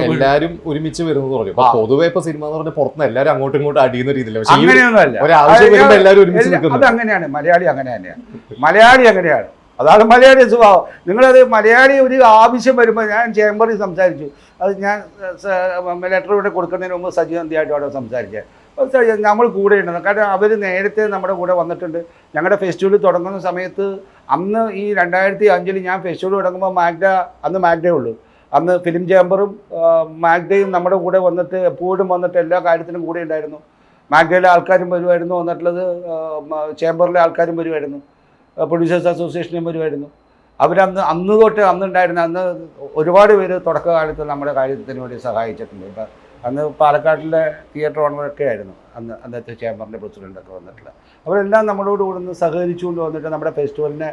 എല്ലാരും ഒരുമിച്ച് വരുന്നത് പറഞ്ഞു. പൊതുവെ ഇപ്പൊ സിനിമ എന്ന് പറഞ്ഞ പുറത്തുനിന്ന് എല്ലാരും അങ്ങോട്ടും ഇങ്ങോട്ടും അടിയുന്ന രീതിയില്ല. അത് അങ്ങനെയാണ്, മലയാളി അങ്ങനെ തന്നെയാണ്, മലയാളി അങ്ങനെയാണ്, അതാണ് മലയാളി സ്വഭാവം. നിങ്ങളത് മലയാളി ഒരു ആവശ്യം വരുമ്പോൾ, ഞാൻ ചേംബറിൽ സംസാരിച്ചു, അത് ഞാൻ ലെറ്റർ ഇവിടെ കൊടുക്കുന്നതിന് മുമ്പ് സജീവ് നന്ദിയായിട്ട് അവിടെ സംസാരിച്ചത്. നമ്മൾ കൂടെ ഉണ്ടെന്ന്, കാരണം അവർ നേരത്തെ നമ്മുടെ കൂടെ വന്നിട്ടുണ്ട്. ഞങ്ങളുടെ ഫെസ്റ്റിവൽ തുടങ്ങുന്ന സമയത്ത് അന്ന് ഈ 2005 ഞാൻ ഫെസ്റ്റിവൽ തുടങ്ങുമ്പോൾ അന്ന് മാഗ്ഡേ ഉള്ളൂ. അന്ന് ഫിലിം ചേംബറും മാഗ്ഡയും നമ്മുടെ കൂടെ വന്നിട്ട് എപ്പോഴും വന്നിട്ട് എല്ലാ കാര്യത്തിനും കൂടെ ഉണ്ടായിരുന്നു. മാഗ്ഡയിലെ ആൾക്കാരും വരുമായിരുന്നു, വന്നിട്ടുള്ളത് ചേംബറിലെ ആൾക്കാരും വരുമായിരുന്നു, പ്രൊഡ്യൂസേഴ്സ് അസോസിയേഷനും വരുമായിരുന്നു. അന്ന് തൊട്ട് അന്നുണ്ടായിരുന്ന ഒരുപാട് പേര് തുടക്കകാലത്ത് നമ്മുടെ കാര്യത്തിന് വേണ്ടി സഹായിച്ചിട്ടുണ്ട്. ഇപ്പം അന്ന് പാലക്കാട്ടിലെ തിയേറ്റർ ഓണറൊക്കെ ആയിരുന്നു അന്നത്തെ ചേംബറിൻ്റെ പ്രസിഡൻ്റൊക്കെ വന്നിട്ടുള്ള. അവരെല്ലാം നമ്മളോട് കൂടെ സഹകരിച്ചുകൊണ്ട് വന്നിട്ട് നമ്മുടെ ഫെസ്റ്റിവലിനെ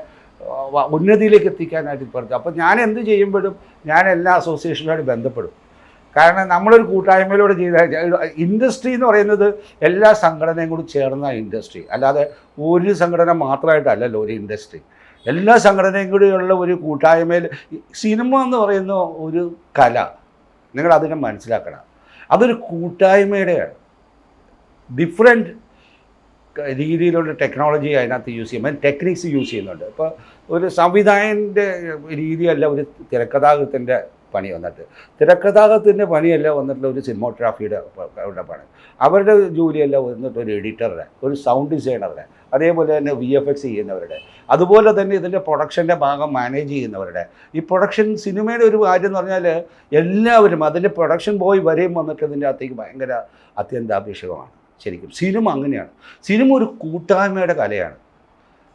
ഉന്നതിയിലേക്ക് എത്തിക്കാനായിട്ട് പറഞ്ഞു. അപ്പോൾ ഞാൻ എന്ത് ചെയ്യുമ്പോഴും ഞാൻ എല്ലാ അസോസിയേഷനുമായിട്ട് ബന്ധപ്പെടും. കാരണം നമ്മളൊരു കൂട്ടായ്മയിലൂടെ ചെയ്ത ഇൻഡസ്ട്രി എന്ന് പറയുന്നത് എല്ലാ സംഘടനയും കൂടി ചേർന്ന ഇൻഡസ്ട്രി, അല്ലാതെ ഒരു സംഘടന മാത്രമായിട്ടല്ലല്ലോ ഒരു ഇൻഡസ്ട്രി. എല്ലാ സംഘടനയും കൂടിയുള്ള ഒരു കൂട്ടായ്മയിൽ സിനിമ എന്ന് പറയുന്ന ഒരു കല, നിങ്ങളതിനെ മനസ്സിലാക്കണം. അതൊരു കൂട്ടായ്മയുടെയാണ്. ഡിഫറെൻറ്റ് രീതിയിലുള്ള ടെക്നോളജി അതിനകത്ത് യൂസ് ചെയ്യുമ്പോൾ ടെക്നിക്സ് യൂസ് ചെയ്യുന്നുണ്ട്. ഇപ്പോൾ ഒരു സംവിധായകൻ്റെ രീതിയല്ല ഒരു തിരക്കഥാകൃത്തിൻ്റെ പണി വന്നിട്ട്, തിരക്കഥാകൃത്തിൻ്റെ പണിയല്ല വന്നിട്ടുള്ള ഒരു സിനിമോഗ്രാഫിയുടെ പണി. അവരുടെ ജോലിയല്ല വന്നിട്ട് ഒരു എഡിറ്ററുടെ, ഒരു സൗണ്ട് ഡിസൈനറുടെ, അതേപോലെ തന്നെ VFX ചെയ്യുന്നവരുടെ, അതുപോലെ തന്നെ ഇതിൻ്റെ പ്രൊഡക്ഷൻ്റെ ഭാഗം മാനേജ് ചെയ്യുന്നവരുടെ. ഈ പ്രൊഡക്ഷൻ സിനിമയുടെ ഒരു കാര്യം എന്ന് പറഞ്ഞാൽ എല്ലാവരും അതിൻ്റെ പ്രൊഡക്ഷൻ ബോയ് വരെയും വന്നിട്ട് ഇതിൻ്റെ അകത്തേക്ക് ഭയങ്കര അത്യന്താപേക്ഷിതമാണ്. ശരിക്കും സിനിമ അങ്ങനെയാണ്. സിനിമ ഒരു കൂട്ടായ്മയുടെ കലയാണ്.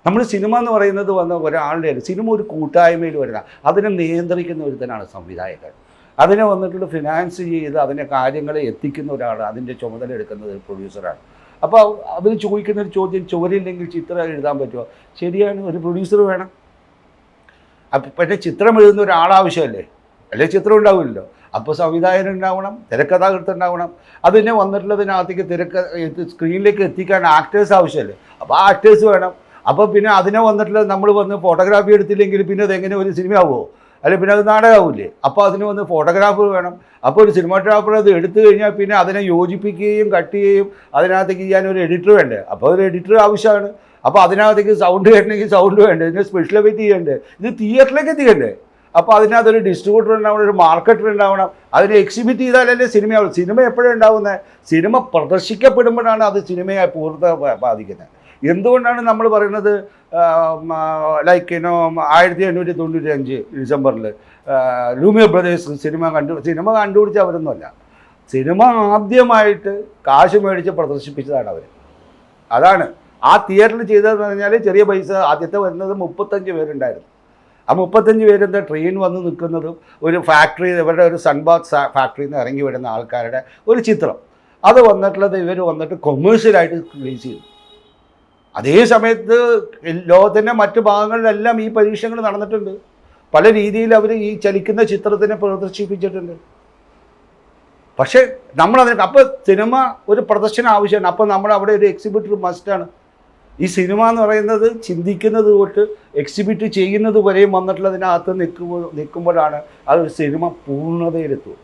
നമ്മൾ സിനിമ എന്ന് പറയുന്നത് ഒരാളുടെ അല്ല, സിനിമ ഒരു കൂട്ടായ്മയിൽ വരുന്ന, അതിനെ നിയന്ത്രിക്കുന്ന ഒരുത്തനാണ് സംവിധായകൻ. അതിനെ വന്നിട്ടുള്ള ഫിനാൻസ് ചെയ്ത് അതിനെ കാര്യങ്ങളെ എത്തിക്കുന്ന ഒരാൾ, അതിൻ്റെ ചുമതല എടുക്കുന്നത് ഒരു പ്രൊഡ്യൂസറാണ്. അപ്പോൾ അവർ ചോദിക്കുന്ന ഒരു ചോദ്യം, ചുവരില്ലെങ്കിൽ ചിത്രം എഴുതാൻ പറ്റുമോ? ശരിയാണ്, ഒരു പ്രൊഡ്യൂസർ വേണം. അപ്പം പക്ഷേ ചിത്രം എഴുതുന്ന ഒരാളാവശ്യമല്ലേ, അല്ലെങ്കിൽ ചിത്രം ഉണ്ടാവില്ലല്ലോ. അപ്പോൾ സംവിധായകൻ ഉണ്ടാവണം, തിരക്കഥാകൃത്ത് ഉണ്ടാവണം. അതിനെ വന്നിട്ടുള്ളതിനകത്തേക്ക് സ്ക്രീനിലേക്ക് എത്തിക്കാൻ ആക്ടേഴ്സ് ആവശ്യമല്ലേ, അപ്പോൾ ആ ആക്ടേഴ്സ് വേണം. അപ്പോൾ പിന്നെ അതിനെ വന്നിട്ടുള്ള നമ്മൾ ഫോട്ടോഗ്രാഫി എടുത്തില്ലെങ്കിൽ പിന്നെ അതെങ്ങനെ ഒരു സിനിമയാവുമോ, അല്ലെങ്കിൽ പിന്നെ അത് നാടകമാവില്ലേ? അപ്പോൾ അതിന് ഫോട്ടോഗ്രാഫർ വേണം. അപ്പോൾ ഒരു സിനിമാറ്റോഗ്രാഫർ അത് എടുത്തു കഴിഞ്ഞാൽ പിന്നെ അതിനെ യോജിപ്പിക്കുകയും കട്ട് ചെയ്യുകയും അതിനകത്തേക്ക് ചെയ്യാൻ ഒരു എഡിറ്റർ വേണ്ടേ, അപ്പോൾ ഒരു എഡിറ്റർ ആവശ്യമാണ്. അപ്പോൾ അതിനകത്തേക്ക് സൗണ്ട് കേട്ടണമെങ്കിൽ സൗണ്ട് വേണ്ടേ, ഇതിന് സ്പെഷ്യൽ എഫക്റ്റ് ചെയ്യണ്ടേ, ഇത് തിയേറ്ററിലേക്ക് എത്തിക്കണ്ടേ. അപ്പോൾ അതിനകത്തൊരു ഡിസ്ട്രിബ്യൂട്ടർ ഉണ്ടാവണം, ഒരു മാർക്കറ്റർ ഉണ്ടാവണം. അതിനെ എക്സിബിറ്റ് ചെയ്താലല്ലേ സിനിമയാവുള്ളൂ. സിനിമ എപ്പോഴും ഉണ്ടാവുന്നത്, സിനിമ പ്രദർശിക്കപ്പെടുമ്പോഴാണ് അത് സിനിമയായി പൂർണ്ണത ബാധിക്കുന്നത്. എന്തുകൊണ്ടാണ് നമ്മൾ പറയുന്നത്, ലൈക്ക് 1895 ഡിസംബറിൽ ലൂമിയർ ബ്രദേഴ്സ് സിനിമ കണ്ടുപിടിച്ച അവരൊന്നുമല്ല. സിനിമ ആദ്യമായിട്ട് കാശ് മേടിച്ച് പ്രദർശിപ്പിച്ചതാണ് അവർ. അതാണ് ആ തിയേറ്ററിൽ ചെയ്തതെന്ന് പറഞ്ഞാൽ ചെറിയ പൈസ. ആദ്യത്തെ വരുന്നത് 35 പേരുണ്ടായിരുന്നു. ആ 35 പേരെന്താ ട്രെയിൻ വന്ന് നിൽക്കുന്നതും ഒരു ഫാക്ടറി, ഇവരുടെ ഒരു സൺബാത്ത് ഫാക്ടറിയിൽ നിന്ന് ഇറങ്ങി വരുന്ന ആൾക്കാരുടെ ഒരു ചിത്രം, അത് വന്നിട്ടുള്ളത് ഇവർ വന്നിട്ട് കൊമേഴ്ഷ്യലായിട്ട് റിലീസ് ചെയ്തു. അതേ സമയത്ത് ലോകത്തിൻ്റെ മറ്റു ഭാഗങ്ങളിലെല്ലാം ഈ പരീക്ഷണങ്ങൾ നടന്നിട്ടുണ്ട്. പല രീതിയിൽ അവർ ഈ ചലിക്കുന്ന ചിത്രത്തിനെ പ്രദർശിപ്പിച്ചിട്ടുണ്ട്. പക്ഷേ നമ്മളതിന് അപ്പോൾ സിനിമ ഒരു പ്രദർശനം ആവശ്യമാണ്. അപ്പോൾ നമ്മൾ അവിടെ ഒരു എക്സിബിറ്റർ മസ്റ്റാണ്. ഈ സിനിമ എന്ന് പറയുന്നത് ചിന്തിക്കുന്നത് തൊട്ട് എക്സിബിറ്റ് ചെയ്യുന്നത് വരെയും വന്നിട്ടുള്ളതിനകത്ത് നിൽക്കുമ്പോഴാണ് അത് സിനിമ പൂർണ്ണതയിലെത്തും.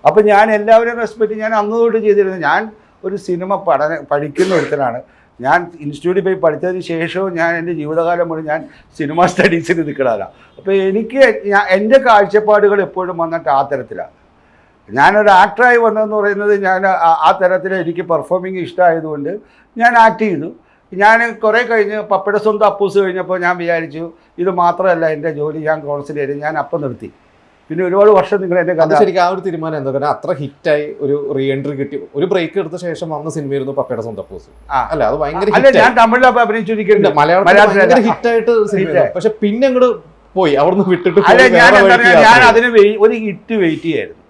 അപ്പോൾ ഞാൻ എല്ലാവരെയും റെസ്പെക്റ്റ് ഞാൻ അന്ന് തൊട്ട് ചെയ്തിരുന്നത്. ഞാൻ ഒരു സിനിമ പഠിക്കുന്ന ഒരുത്തനാണ്. ഞാൻ ഇൻസ്റ്റിറ്റ്യൂട്ടിൽ പോയി പഠിച്ചതിന് ശേഷവും ഞാൻ എൻ്റെ ജീവിതകാലം മുഴുവൻ ഞാൻ സിനിമ സ്റ്റഡീസിന് നിൽക്കണമല്ല. അപ്പോൾ എൻ്റെ കാഴ്ചപ്പാടുകൾ എപ്പോഴും വന്നിട്ട് ആ തരത്തിലാണ്. ഞാനൊരു ആക്ടറായി വന്നതെന്ന് പറയുന്നത് ഞാൻ ആ തരത്തിൽ എനിക്ക് പെർഫോമിങ് ഇഷ്ടമായതുകൊണ്ട് ഞാൻ ആക്ട് ചെയ്തു. ഞാൻ കുറേ കഴിഞ്ഞ് പപ്പയുടെ സ്വന്തം അപ്പൂസ് കഴിഞ്ഞപ്പോൾ ഞാൻ വിചാരിച്ചു ഇത് മാത്രമല്ല എൻ്റെ ജോലി, ഞാൻ കോൺസെൻട്രേറ്റ് ചെയ്ത് ഞാൻ അപ്പം നിർത്തി. പിന്നെ ഒരുപാട് വർഷം നിങ്ങൾ എൻ്റെ കഥ. ശരിക്കും ആ ഒരു തീരുമാനം എന്താ, കാരണം അത്ര ഹിറ്റായി ഒരു റീ എൻട്രി കിട്ടി, ഒരു ബ്രേക്ക് എടുത്ത ശേഷം വന്ന സിനിമയായിരുന്നു പപ്പയുടെ സ്വന്തം അപ്പൂസ്. അല്ല അത് ഭയങ്കര, ഞാൻ തമിഴിൽ അഭിനയിച്ചിരിക്കുന്നുണ്ട്, മലയാളത്തിൽ ഹിറ്റായിട്ട് സിനിമ. പക്ഷെ പിന്നെ അങ്ങോട്ട് പോയി അവിടുന്ന് വിട്ടിട്ട്. ഞാൻ അതിന് ഒരു ഹിറ്റ് വെയിറ്റ് ചെയ്യായിരുന്നു.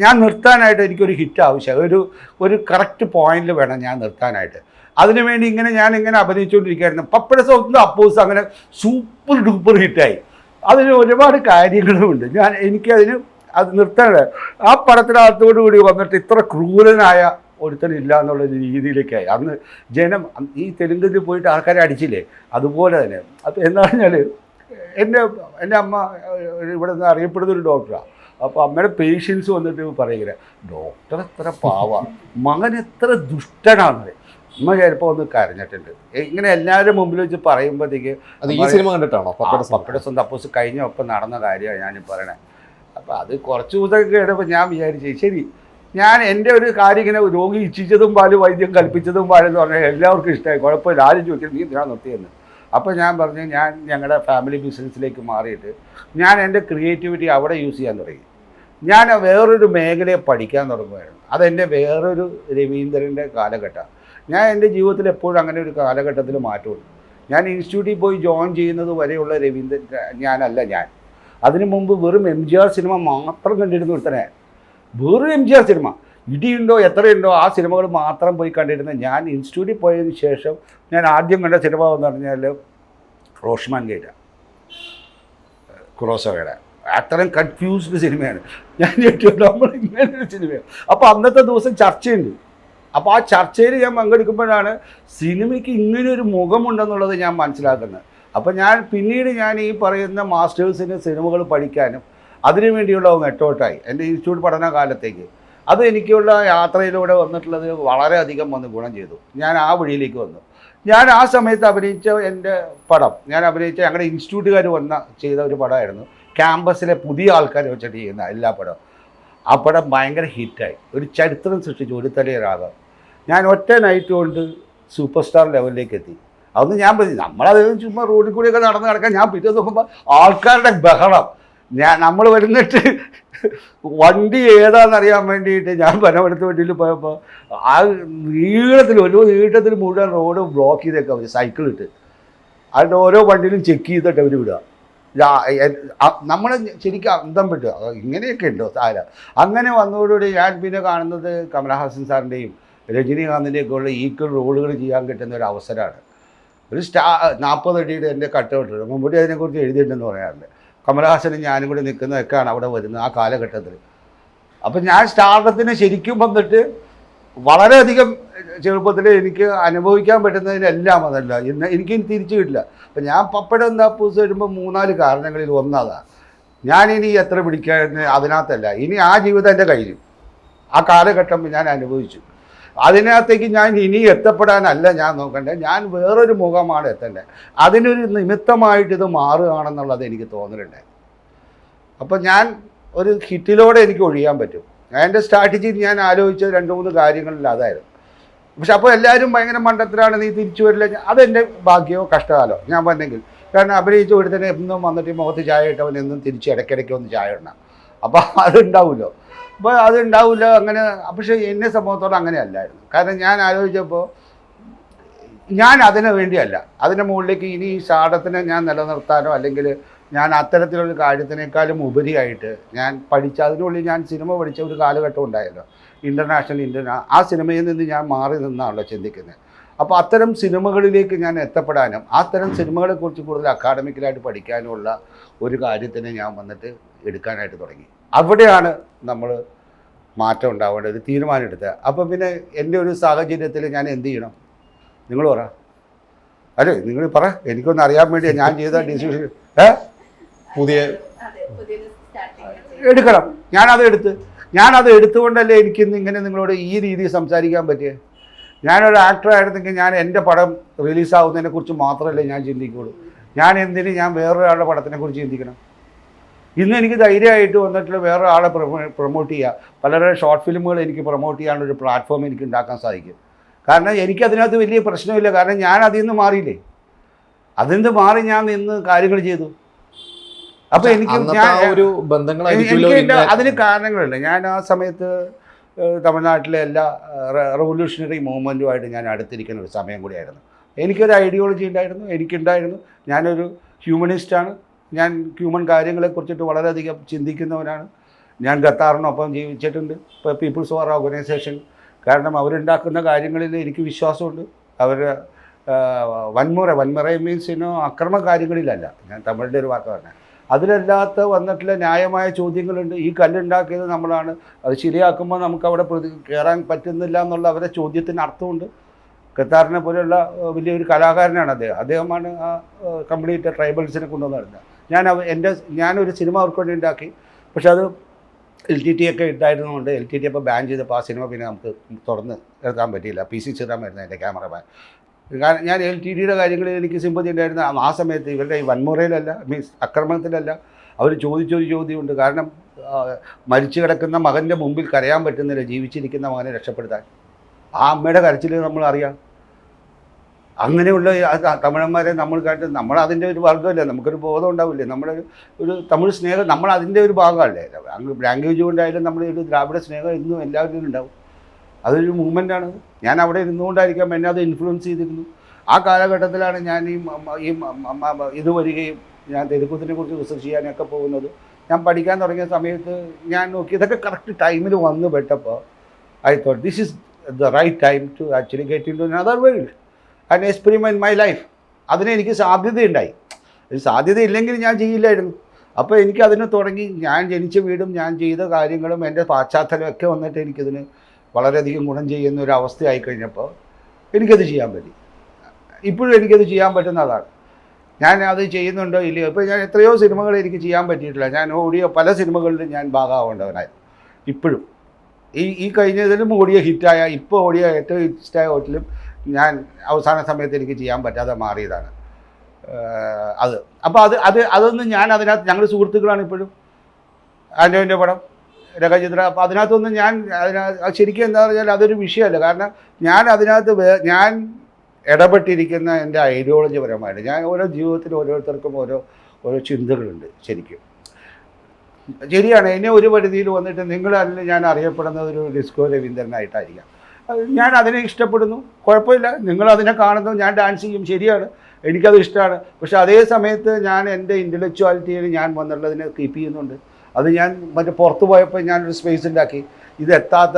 ഞാൻ നിർത്താനായിട്ട് എനിക്കൊരു ഹിറ്റ് ആവശ്യമാണ്. ഒരു കറക്റ്റ് പോയിന്റിൽ വേണം ഞാൻ നിർത്താനായിട്ട്. അതിനുവേണ്ടി ഞാൻ ഇങ്ങനെ അഭിനയിച്ചുകൊണ്ടിരിക്കുകയായിരുന്നു. പപ്പയുടെ സ്വന്തം അപ്പൂസ് അങ്ങനെ സൂപ്പർ ഡൂപ്പർ ഹിറ്റായി. അതിന് ഒരുപാട് കാര്യങ്ങളുമുണ്ട്. എനിക്കതിന് അത് നിർത്താൻ, ആ പടത്തിനകത്തോടു കൂടി വന്നിട്ട് ഇത്ര ക്രൂരനായ ഒരുത്തനില്ല എന്നുള്ള രീതിയിലേക്കായി. അന്ന് ജനം ഈ തെലുങ്കിൽ പോയിട്ട് ആൾക്കാരെ അടിച്ചില്ലേ, അതുപോലെ തന്നെ. അപ്പോൾ എന്താ പറഞ്ഞാൽ എൻ്റെ അമ്മ ഇവിടെ നിന്ന് അറിയപ്പെടുന്നൊരു ഡോക്ടറാണ്. അപ്പോൾ അമ്മയുടെ പേഷ്യൻസ് വന്നിട്ട് പറയുക ഡോക്ടർ എത്ര പാവ, മകൻ എത്ര ദുഷ്ടനാണ്. അമ്മ ചിലപ്പോൾ ഒന്ന് കരഞ്ഞിട്ടുണ്ട്. ഇങ്ങനെ എല്ലാവരും മുമ്പിൽ വെച്ച് പറയുമ്പോഴത്തേക്ക് അത് ഈ സിനിമ കണ്ടിട്ടാണോ? പപ്പയുടെ സ്വന്തം അപ്പോസ് കഴിഞ്ഞ ഒപ്പം നടന്ന കാര്യമാണ് ഞാൻ പറയണേ. അപ്പോൾ അത് കുറച്ച് ദിവസമൊക്കെ കേട്ടപ്പോൾ ഞാൻ വിചാരിച്ചു ശരി, ഞാൻ എൻ്റെ ഒരു കാര്യം ഇങ്ങനെ രോഗി ഇച്ഛിച്ചതും പാല് വൈദ്യം കൽപ്പിച്ചതും പാലെന്ന് പറഞ്ഞാൽ എല്ലാവർക്കും ഇഷ്ടമായി, കുഴപ്പമില്ല, ആരും ചോദിക്കുന്നത് നീ ഞാൻ നിർത്തിയെന്ന്. അപ്പോൾ ഞാൻ പറഞ്ഞു ഞാൻ ഞങ്ങളുടെ ഫാമിലി ബിസിനസ്സിലേക്ക് മാറിയിട്ട് ഞാൻ എൻ്റെ ക്രിയേറ്റിവിറ്റി അവിടെ യൂസ് ചെയ്യാൻ തുടങ്ങി. ഞാൻ വേറൊരു മേഖലയെ പഠിക്കാൻ തുടങ്ങുകയായിരുന്നു. അതെൻ്റെ വേറൊരു രവീന്ദ്രൻ്റെ കാലഘട്ടം. ഞാൻ എൻ്റെ ജീവിതത്തിൽ എപ്പോഴും അങ്ങനെ ഒരു കാലഘട്ടത്തിൽ മാറ്റമുണ്ട്. ഞാൻ ഇൻസ്റ്റിറ്റ്യൂട്ടിൽ പോയി ജോയിൻ ചെയ്യുന്നത് വരെയുള്ള രവീന്ദ്രൻ ഞാനല്ല. ഞാൻ അതിനു മുമ്പ് വെറും MGR സിനിമ മാത്രം കണ്ടിരുന്ന ഒരുത്തനെ, വെറും MGR സിനിമ, ഇടിയുണ്ടോ എത്രയുണ്ടോ ആ സിനിമകൾ മാത്രം പോയി കണ്ടിരുന്ന ഞാൻ ഇൻസ്റ്റിറ്റ്യൂട്ടിൽ പോയതിന് ശേഷം ഞാൻ ആദ്യം കണ്ട സിനിമ എന്ന് പറഞ്ഞാൽ റോഷ്മാൻ ഗേറ്റ, ക്രോസോയുടെ അത്രയും കൺഫ്യൂസ്ഡ് സിനിമയാണ്. ഞാൻ നമ്മൾ ഇങ്ങനൊരു സിനിമയാണ്. അപ്പോൾ അന്നത്തെ ദിവസം ചർച്ചയുണ്ട്. അപ്പോൾ ആ ചർച്ചയിൽ ഞാൻ പങ്കെടുക്കുമ്പോഴാണ് സിനിമയ്ക്ക് ഇങ്ങനെയൊരു മുഖമുണ്ടെന്നുള്ളത് ഞാൻ മനസ്സിലാക്കുന്നത്. അപ്പോൾ പിന്നീട് ഞാൻ ഈ പറയുന്ന മാസ്റ്റേഴ്സിന് സിനിമകൾ പഠിക്കാനും അതിനുവേണ്ടിയുള്ള നെട്ടോട്ടായി എൻ്റെ ഇൻസ്റ്റിറ്റ്യൂട്ട് പഠന കാലത്തേക്ക്. അത് എനിക്കുള്ള യാത്രയിലൂടെ വന്നിട്ടുള്ളത് വളരെയധികം വന്ന് ഗുണം ചെയ്തു. ഞാൻ ആ വഴിയിലേക്ക് വന്നു. ഞാൻ ആ സമയത്ത് അഭിനയിച്ച എൻ്റെ പടം, ഞാൻ അഭിനയിച്ച ഞങ്ങളുടെ ഇൻസ്റ്റിറ്റ്യൂട്ടുകാർ ചെയ്ത ഒരു പടമായിരുന്നു. ക്യാമ്പസിലെ പുതിയ ആൾക്കാരെ വെച്ചിട്ട് ചെയ്യുന്ന എല്ലാ പടവും. ആ പടം ഭയങ്കര ഹിറ്റായി, ഒരു ചരിത്രം സൃഷ്ടിച്ചു. ഒരു തലേ രാഗം. ഞാൻ ഒറ്റ നൈറ്റ് കൊണ്ട് സൂപ്പർ സ്റ്റാർ ലെവലിലേക്ക് എത്തി. അതൊന്നും ഞാൻ പറഞ്ഞു, നമ്മളത് ചുമ്മാ റോഡിൽ കൂടിയൊക്കെ നടന്ന് കിടക്കാൻ. ഞാൻ പിറ്റേ നോക്കുമ്പോൾ ആൾക്കാരുടെ ബഹളം. നമ്മൾ വരുന്നിട്ട് വണ്ടി ഏതാണെന്നറിയാൻ വേണ്ടിയിട്ട് ഞാൻ പനമെടുത്ത് വണ്ടിയിൽ പോയപ്പോൾ ആ നീളത്തിൽ മുഴുവൻ റോഡ് ബ്ലോക്ക് ചെയ്തൊക്കെ അവർ സൈക്കിൾ ഇട്ട് അതിൻ്റെ ഓരോ വണ്ടിയിലും ചെക്ക് ചെയ്തിട്ട് അവർ വിടുക. നമ്മൾ ശരിക്കും അന്തം വിട്ടു, ഇങ്ങനെയൊക്കെ ഉണ്ടോ താര. അങ്ങനെ വന്നതോടുകൂടി ഞാൻ പിന്നെ കാണുന്നത് കമലഹാസൻ സാറിൻ്റെയും രജനീകാന്തിൻ്റെയൊക്കെ ഉള്ള ഈക്വൽ റോളുകൾ ചെയ്യാൻ കിട്ടുന്ന ഒരു അവസരമാണ്. ഒരു 40 അടിയുടെ എൻ്റെ കട്ടൗട്ട് മുമ്പൂട്ടി അതിനെക്കുറിച്ച് എഴുതിയിട്ടുണ്ടെന്ന് പറയാറുണ്ട്. കമലഹാസനും ഞാനും കൂടി നിൽക്കുന്നതൊക്കെയാണ് അവിടെ വരുന്നത് ആ കാലഘട്ടത്തിൽ. അപ്പം ഞാൻ സ്റ്റാർഡത്തിന് ശരിക്കും വന്നിട്ട് വളരെയധികം ചെറുപ്പത്തിൽ എനിക്ക് അനുഭവിക്കാൻ പറ്റുന്നതിനെല്ലാം അതല്ല. എനിക്ക് തിരിച്ചു കിട്ടില്ല. അപ്പം ഞാൻ പപ്പടം എന്താപ്പൂസ് വരുമ്പോൾ 3-4 കാരണങ്ങളിൽ ഒന്നതാണ്. ഞാനിനി എത്ര പിടിക്കാൻ അതിനകത്തല്ല, ഇനി ആ ജീവിതം എൻ്റെ കയ്യിൽ. ആ കാലഘട്ടം ഞാൻ അനുഭവിച്ചു. അതിനകത്തേക്ക് ഞാൻ ഇനി എത്തപ്പെടാനല്ല ഞാൻ നോക്കേണ്ടത്, ഞാൻ വേറൊരു മുഖമാണ് എത്തേണ്ടത്. അതിനൊരു നിമിത്തമായിട്ട് ഇത് മാറുകയാണെന്നുള്ളത് എനിക്ക് തോന്നലുണ്ട്. അപ്പോൾ ഞാൻ ഒരു ഹിറ്റിലൂടെ എനിക്ക് ഒഴിയാൻ പറ്റും. എൻ്റെ സ്ട്രാറ്റജി ഞാൻ ആലോചിച്ച 2-3 കാര്യങ്ങളിൽ അതായിരുന്നു. പക്ഷെ അപ്പോൾ എല്ലാവരും ഭയങ്കര മണ്ടത്തിലാണ്, നീ തിരിച്ചു വരില്ല. അതെൻ്റെ ഭാഗ്യമോ കഷ്ടകാലോ ഞാൻ പറഞ്ഞെങ്കിൽ. കാരണം അഭിനയിച്ച ഒരു തന്നെ എന്നും വന്നിട്ട് മുഖത്ത് ചായ ഇട്ടവൻ എന്നും തിരിച്ച് ഇടയ്ക്കിടയ്ക്ക് ഒന്ന് ചായ ഇടണം. അപ്പോൾ അതുണ്ടാവുമല്ലോ. അപ്പോൾ അതുണ്ടാവില്ല അങ്ങനെ. പക്ഷേ എന്നെ സംബന്ധിച്ചോളം അങ്ങനെയല്ലായിരുന്നു. കാരണം ഞാൻ ആലോചിച്ചപ്പോൾ ഞാൻ അതിനു വേണ്ടിയല്ല, അതിൻ്റെ മുകളിലേക്ക് ഇനി ഈ ഷാഡത്തിനെ ഞാൻ നിലനിർത്താനോ അല്ലെങ്കിൽ ഞാൻ അത്തരത്തിലുള്ള കാര്യത്തിനേക്കാളും ഉപരിയായിട്ട് ഞാൻ അതിനുള്ളിൽ ഞാൻ സിനിമ പഠിച്ച ഒരു കാലഘട്ടം ഉണ്ടായല്ലോ, ഇൻ്റർനാഷണൽ ആ സിനിമയിൽ നിന്ന് ഞാൻ മാറി നിന്നാണല്ലോ ചിന്തിക്കുന്നത്. അപ്പോൾ അത്തരം സിനിമകളിലേക്ക് ഞാൻ എത്തപ്പെടാനും അത്തരം സിനിമകളെക്കുറിച്ച് കൂടുതൽ അക്കാഡമിക്കലായിട്ട് പഠിക്കാനുമുള്ള ഒരു കാര്യത്തിനെ ഞാൻ വന്നിട്ട് എടുക്കാനായിട്ട് തുടങ്ങി. അവിടെയാണ് നമ്മൾ മാറ്റം ഉണ്ടാവേണ്ടത്, തീരുമാനം എടുത്തത്. അപ്പോൾ പിന്നെ എൻ്റെ ഒരു സാഹചര്യത്തിൽ ഞാൻ എന്ത് ചെയ്യണം? നിങ്ങൾ പറ. അല്ലേ, നിങ്ങൾ പറ, എനിക്കൊന്ന് അറിയാൻ വേണ്ടിയാണ് ഞാൻ ചെയ്ത ഡിസിഷൻ. പുതിയ എടുക്കണം. ഞാനത് എടുത്തുകൊണ്ടല്ലേ എനിക്കിന്ന് ഇങ്ങനെ നിങ്ങളോട് ഈ രീതിയിൽ സംസാരിക്കാൻ പറ്റിയത്. ഞാനൊരു ആക്ടറായിരുന്നെങ്കിൽ ഞാൻ എൻ്റെ പടം റിലീസാവുന്നതിനെ കുറിച്ച് മാത്രമല്ലേ ഞാൻ ചിന്തിക്കുള്ളൂ. ഞാൻ വേറൊരാളുടെ പടത്തിനെ കുറിച്ച് ചിന്തിക്കണം? ഇന്ന് എനിക്ക് ധൈര്യമായിട്ട് വന്നിട്ടുള്ള വേറൊരാളെ പ്രൊമോട്ട് ചെയ്യുക, പലരുടെ ഷോർട്ട് ഫിലിമുകൾ എനിക്ക് പ്രൊമോട്ട് ചെയ്യാനുള്ളൊരു പ്ലാറ്റ്ഫോം എനിക്ക് ഉണ്ടാക്കാൻ സാധിക്കും. കാരണം എനിക്കതിനകത്ത് വലിയ പ്രശ്നമില്ല. കാരണം ഞാൻ അതിൽ നിന്ന് മാറിയില്ലേ, അതിൽ നിന്ന് മാറി ഞാൻ നിന്ന് കാര്യങ്ങൾ ചെയ്തു. അപ്പോൾ എനിക്ക് അതിന് കാരണങ്ങളുണ്ട്. ഞാൻ ആ സമയത്ത് തമിഴ്നാട്ടിലെ എല്ലാ റവല്യൂഷണറി മൂവ്മെൻറ്റുമായിട്ട് ഞാൻ അടുത്തിരിക്കുന്ന ഒരു സമയം കൂടിയായിരുന്നു. എനിക്കൊരു ഐഡിയോളജി എനിക്കുണ്ടായിരുന്നു. ഞാനൊരു ഹ്യൂമനിസ്റ്റാണ്. ഞാൻ ഹ്യൂമൻ കാര്യങ്ങളെക്കുറിച്ചിട്ട് വളരെയധികം ചിന്തിക്കുന്നവനാണ്. ഞാൻ ഖത്താറിനൊപ്പം ജീവിച്ചിട്ടുണ്ട്, ഇപ്പോൾ പീപ്പിൾസ് വാർ ഓർഗനൈസേഷൻ. കാരണം അവരുണ്ടാക്കുന്ന കാര്യങ്ങളിൽ എനിക്ക് വിശ്വാസമുണ്ട്. അവർ വൻമുറ മീൻസ് അക്രമ കാര്യങ്ങളിലല്ല, ഞാൻ തമിഴിൻ്റെ ഒരു വാക്ക് പറഞ്ഞത്. അതിലല്ലാത്ത വന്നിട്ടുള്ള ന്യായമായ ചോദ്യങ്ങളുണ്ട്. ഈ കല്ലുണ്ടാക്കിയത് നമ്മളാണ്, അത് ശരിയാക്കുമ്പോൾ നമുക്ക് അവിടെ കയറാൻ പറ്റുന്നില്ല എന്നുള്ള അവരുടെ ചോദ്യത്തിന് അർത്ഥമുണ്ട്. ഖത്താറിനെ പോലെയുള്ള വലിയൊരു കലാകാരനാണ് അദ്ദേഹമാണ് ആ കംപ്ലീറ്റ് ട്രൈബൽസിനെ കൊണ്ടുവന്ന് നടന്നത്. ഞാനൊരു സിനിമ അവർക്ക് വേണ്ടി ഉണ്ടാക്കി. പക്ഷെ അത് LTT ഒക്കെ ഇട്ടായിരുന്നുകൊണ്ട് LTT അപ്പോൾ ബാൻ ചെയ്തപ്പോൾ ആ സിനിമ പിന്നെ നമുക്ക് തുറന്ന് എടുക്കാൻ പറ്റിയില്ല. PC ശ്രീറാമായിരുന്നു എൻ്റെ ക്യാമറമാൻ. കാരണം ഞാൻ LTTയുടെ കാര്യങ്ങളിൽ എനിക്ക് സിമ്പതി ഉണ്ടായിരുന്ന ആ സമയത്ത് ഇവരുടെ ഈ വൻമുറയിലല്ല, മീൻസ് ആക്രമണത്തിലല്ല, അവർ ചോദിച്ചൊരു ചോദ്യമുണ്ട്. കാരണം മരിച്ചു കിടക്കുന്ന മകൻ്റെ മുമ്പിൽ കരയാൻ പറ്റുന്നില്ല ജീവിച്ചിരിക്കുന്ന മകനെ രക്ഷപ്പെടുത്താൻ. ആ അമ്മയുടെ കരച്ചിൽ നമ്മൾ അറിയാം. അങ്ങനെയുള്ള തമിഴന്മാരെ നമ്മൾ കണ്ട് നമ്മളതിൻ്റെ ഒരു വർഗ്ഗമല്ലേ, നമുക്കൊരു ബോധം ഉണ്ടാവില്ലേ, നമ്മുടെ ഒരു തമിഴ് സ്നേഹം നമ്മൾ അതിൻ്റെ ഒരു ഭാഗമല്ലേ. ലാംഗ്വേജ് കൊണ്ടായാലും നമ്മുടെ ഒരു ദ്രാവിഡ സ്നേഹം ഇന്നും എല്ലാവരിലും ഉണ്ടാവും. അതൊരു മൂവ്മെൻ്റാണ്. ഞാൻ അവിടെ ഇരുന്നുകൊണ്ടായിരിക്കാം എന്നെ അത് ഇൻഫ്ലുവൻസ് ചെയ്തിരുന്നു. ആ കാലഘട്ടത്തിലാണ് ഞാൻ ഈ ഇത് വരികയും ഞാൻ തെരുക്കൂത്തിനെ കുറിച്ച് റിസർച്ച് ചെയ്യാനൊക്കെ പോകുന്നത്. ഞാൻ പഠിക്കാൻ തുടങ്ങിയ സമയത്ത് ഞാൻ നോക്കി ഇതൊക്കെ കറക്റ്റ് ടൈമിൽ വന്ന് പെട്ടപ്പോൾ I thought this is the right time to actually get into another world and experiment my life. അതിന് എനിക്ക് സാധ്യതയുണ്ടായി. സാധ്യതയില്ലെങ്കിൽ ഞാൻ ചെയ്യില്ലായിരുന്നു. അപ്പോൾ എനിക്കതിന് തുടങ്ങി. ഞാൻ ജനിച്ച വീടും ഞാൻ ചെയ്ത കാര്യങ്ങളും എൻ്റെ പാശ്ചാത്തലമൊക്കെ വന്നിട്ട് എനിക്കതിന് വളരെയധികം ഗുണം ചെയ്യുന്ന ഒരു അവസ്ഥയായി കഴിഞ്ഞപ്പോൾ എനിക്കത് ചെയ്യാൻ പറ്റി. ഇപ്പോഴും എനിക്കത് ചെയ്യാൻ പറ്റുന്നതാണ്. ഞാൻ അത് ചെയ്യുന്നുണ്ടോ ഇല്ലയോ. ഇപ്പോൾ ഞാൻ എത്രയോ സിനിമകൾ എനിക്ക് ചെയ്യാൻ പറ്റിയിട്ടില്ല. ഞാൻ ഓടിയ പല സിനിമകളിലും ഞാൻ ഭാഗമാവേണ്ടവനായി. ഇപ്പോഴും ഈ കഴിഞ്ഞതിലും ഓടിയ ഹിറ്റായ, ഇപ്പോൾ ഓടിയ ഏറ്റവും ഹിറ്റായ ഹോട്ടലും ഞാൻ അവസാന സമയത്ത് എനിക്ക് ചെയ്യാൻ പറ്റാതെ മാറിയതാണ് അത്. അപ്പോൾ അതൊന്നും ഞാൻ അതിനകത്ത്, ഞങ്ങൾ സുഹൃത്തുക്കളാണ് ഇപ്പോഴും. ആൻ്റോൻ്റെ പടം, രേഖാചിത്ര. അപ്പോൾ അതിനകത്തൊന്നും ഞാൻ ശരിക്കും എന്താ പറഞ്ഞാൽ അതൊരു വിഷയമല്ല. കാരണം ഞാൻ അതിനകത്ത് ഞാൻ ഇടപെട്ടിരിക്കുന്ന എൻ്റെ ഐഡിയോളജി പരമായിട്ട് ഞാൻ ഓരോ ജീവിതത്തിൽ ഓരോരുത്തർക്കും ഓരോ ചിന്തകളുണ്ട്. ശരിയാണ്. എന്നെ ഒരു പരിധിയിൽ വന്നിട്ട് നിങ്ങളല്ല ഞാൻ അറിയപ്പെടുന്നത് ഒരു ഡിസ്കോ രവീന്ദ്രനായിട്ടായിരിക്കാം. ഞാൻ അതിനെ ഇഷ്ടപ്പെടുന്നു, കുഴപ്പമില്ല. നിങ്ങളതിനെ കാണുന്നു, ഞാൻ ഡാൻസ് ചെയ്യും, ശരിയാണ്, എനിക്കത് ഇഷ്ടമാണ്. പക്ഷെ അതേ സമയത്ത് ഞാൻ എൻ്റെ ഇൻ്റലക്ച്വാലിറ്റിയിൽ ഞാൻ വന്നുള്ളതിനെ കീപ്പ് ചെയ്യുന്നുണ്ട്. അത് ഞാൻ പുറത്ത് പോയപ്പോൾ ഞാനൊരു സ്പേസ് ഉണ്ടാക്കി. ഇതെത്താത്ത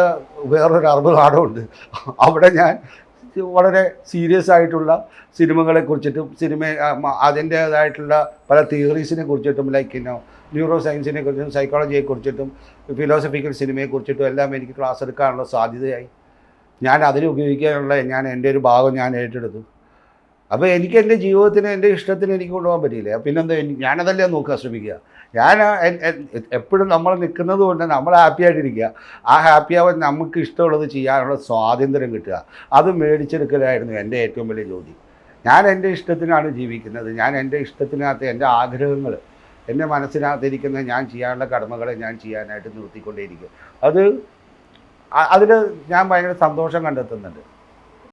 വേറൊരു അറബ് നാടുണ്ട്. അവിടെ ഞാൻ വളരെ സീരിയസ് ആയിട്ടുള്ള സിനിമകളെക്കുറിച്ചിട്ടും അതിൻ്റേതായിട്ടുള്ള പല തിയറീസിനെ കുറിച്ചിട്ടും, ലൈക്ക് ന്യൂറോ സയൻസിനെ കുറിച്ചും സൈക്കോളജിയെക്കുറിച്ചിട്ടും ഫിലോസഫിക്കൽ സിനിമയെക്കുറിച്ചിട്ടും എല്ലാം എനിക്ക് ക്ലാസ് എടുക്കാനുള്ള സാധ്യതയായി. ഞാൻ അതിന് ഉപയോഗിക്കാനുള്ള എൻ്റെ ഒരു ഭാഗം ഞാൻ ഏറ്റെടുത്തു. അപ്പോൾ എനിക്ക് എൻ്റെ ജീവിതത്തിന് എൻ്റെ ഇഷ്ടത്തിന് എനിക്ക് കൊണ്ടുപോകാൻ പറ്റിയില്ല. പിന്നെന്താ, ഞാനതല്ലേ നോക്കാൻ ശ്രമിക്കുക. ഞാൻ എപ്പോഴും നമ്മൾ നിൽക്കുന്നത് കൊണ്ട് നമ്മൾ ഹാപ്പി ആയിട്ടിരിക്കുക. ആ ഹാപ്പി ആവാൻ നമുക്ക് ഇഷ്ടമുള്ളത് ചെയ്യാനുള്ള സ്വാതന്ത്ര്യം കിട്ടുക, അത് മേടിച്ചെടുക്കലായിരുന്നു എൻ്റെ ഏറ്റവും വലിയ ജോലി. ഞാൻ എൻ്റെ ഇഷ്ടത്തിനാണ് ജീവിക്കുന്നത്. ഞാൻ എൻ്റെ ഇഷ്ടത്തിനകത്ത് എൻ്റെ ആഗ്രഹങ്ങൾ, എൻ്റെ മനസ്സിനകത്തിരിക്കുന്ന ഞാൻ ചെയ്യാനുള്ള കടമകളെ ഞാൻ ചെയ്യാനായിട്ട് നിർത്തിക്കൊണ്ടേയിരിക്കും. അതിൽ ഞാൻ ഭയങ്കര സന്തോഷം കണ്ടെത്തുന്നുണ്ട്.